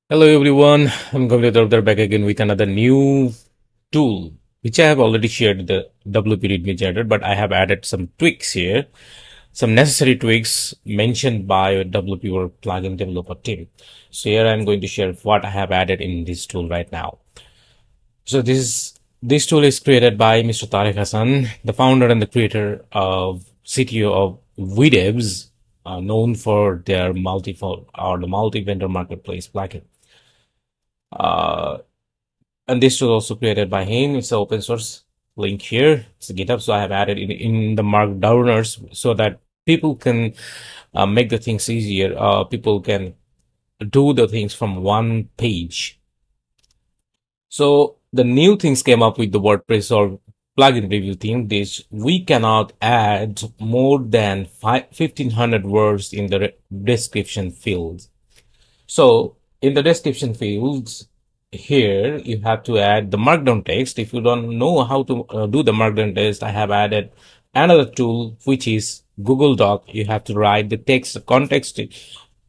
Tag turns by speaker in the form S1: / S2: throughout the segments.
S1: Hello everyone, I'm Gavin back again with another new tool which I have already shared the WP Readme generator, but I have added some tweaks here, some necessary tweaks mentioned by WP or plugin developer team. So here I'm going to share what I have added in this tool right now. So this tool is created by Mr. Tariq Hassan, the founder and the creator of CTO of Videbs, known for their multi-vendor marketplace plugin. Uh, and this was also created by him. It's an open source link here. It's a GitHub, so I have added in the Markdowners so that people can make the things easier. People can do the things from one page. So the new things came up with the WordPress or plugin review theme. This we cannot add more than 1500 words in the description fields. So in the description fields here, you have to add the markdown text. If you don't know how to do the markdown text, I have added another tool, which is Google Doc. You have to write the text, context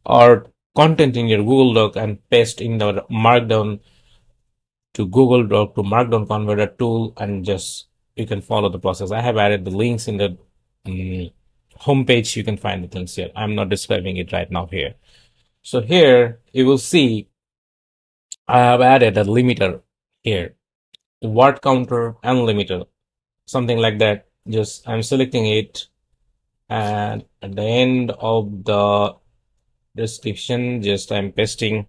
S1: or content in your Google Doc and paste in the markdown to Google Doc to markdown converter tool, and just you can follow the process. I have added the links in the homepage. You can find the things here. I'm not describing it right now here. So here you will see I have added a limiter here, word counter and limiter, something like that. Just I'm selecting it, and at the end of the description, just I'm pasting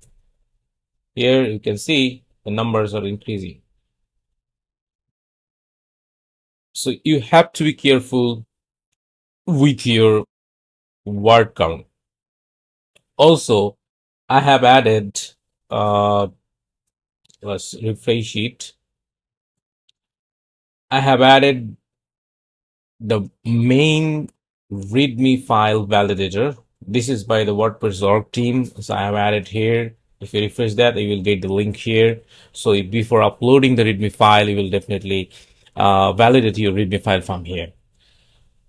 S1: here. You can see the numbers are increasing. So you have to be careful with your word count. Also, I have added, let's refresh it. I have added the main readme file validator. This is by the WordPress org team. So I have added here. If you refresh that, you will get the link here. So if before uploading the readme file, you will definitely validate your readme file from here.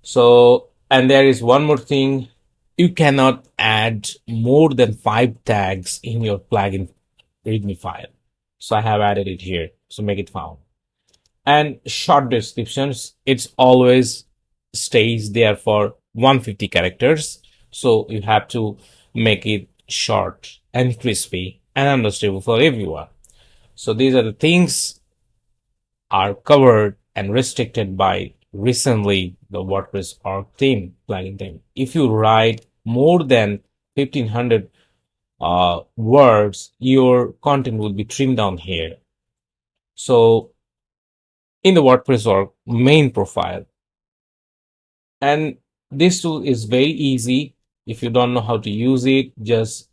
S1: So, and there is one more thing. You cannot add more than 5 tags in your plugin readme file. So I have added it here. So make it found. And short descriptions, it's always stays there for 150 characters. So you have to make it short and crispy and understandable for everyone. So these are the things are covered and restricted by recently the WordPress org theme plugin theme. If you write more than 1500 words, your content will be trimmed down here. So in the WordPress org main profile, and this tool is very easy. If you don't know how to use it, just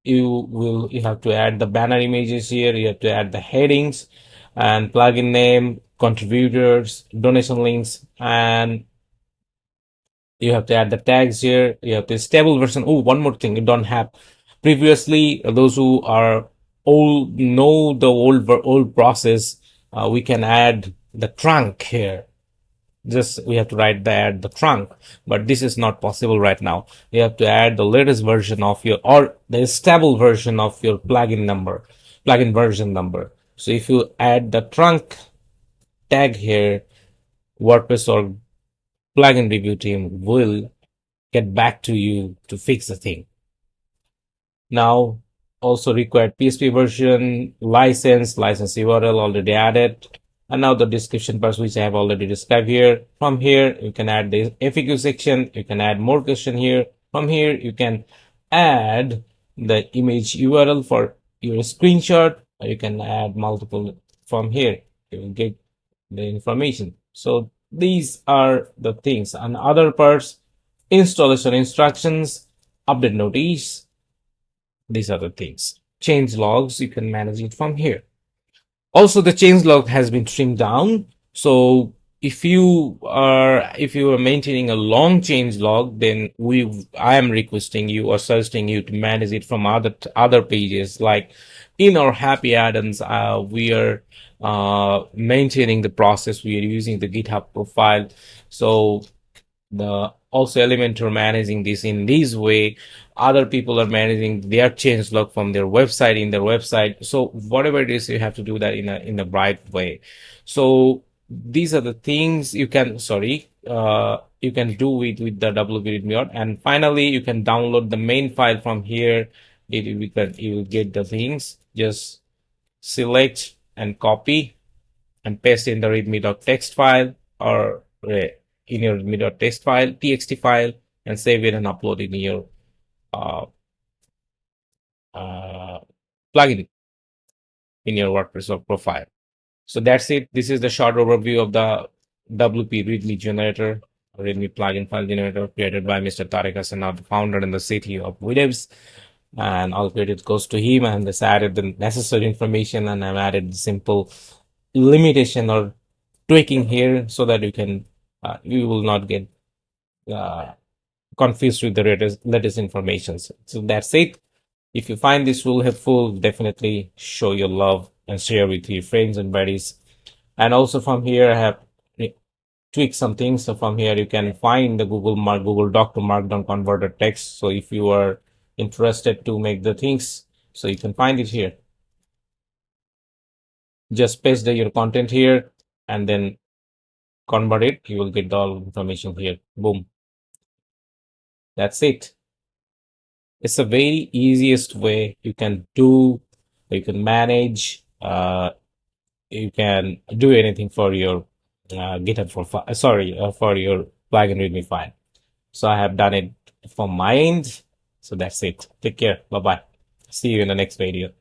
S1: you have to add the banner images here. You have to add the headings and plugin name, contributors, donation links, and you have to add the tags here. You have the stable version. Oh, one more thing you don't have previously. Those who are old know the old process. We can add the trunk here. Just we have to add the trunk, but this is not possible right now. You have to add the latest version of your or the stable version of your plugin version number. So if you add the trunk tag here, WordPress or plugin review team will get back to you to fix the thing. Now also required PHP version, license URL already added. And now the description parts, which I have already described here. From here, you can add the FAQ section. You can add more question here. From here, you can add the image URL for your screenshot. You can add multiple from here. You will get the information. So these are the things. And other parts, installation instructions, update notice. These are the things. Change logs, you can manage it from here. Also, the change log has been trimmed down. So if you are maintaining a long change log, then I am requesting you or suggesting you to manage it from other pages. Like in our happy add-ons, we are maintaining the process. We are using the GitHub profile. So the also Elementor managing this in this way. Other people are managing their change log from their website in their website. So whatever it is, you have to do that in the right way. So these are the things you can you can do with the WP Readme. And finally, you can download the main file from here. You will get the things. Just select and copy and paste in the readme.txt file, or in your readme.txt file, txt file, and save it and upload it in your uh, uh, plugin in your WordPress profile. So that's it. This is the short overview of the WP Readme generator, Readme plugin file generator created by Mr. Tariq Hassan, the founder and the CTO of Williams. And all credit goes to him, and just added the necessary information, and I've added simple limitation or tweaking here so that you will not get uh, confused with the latest information. So that's it. If you find this tool helpful, definitely show your love and share with your friends and buddies. And also from here, I have tweaked some things. So from here, you can find the Google Doc to Markdown converted text. So if you are interested to make the things, so you can find it here. Just paste your content here and then convert it. You will get all information here. Boom. That's it. It's a very easiest way you can do, you can manage, you can do anything for your GitHub for your Plugin Readme file. So I have done it from my end. So that's it. Take care. Bye bye. See you in the next video.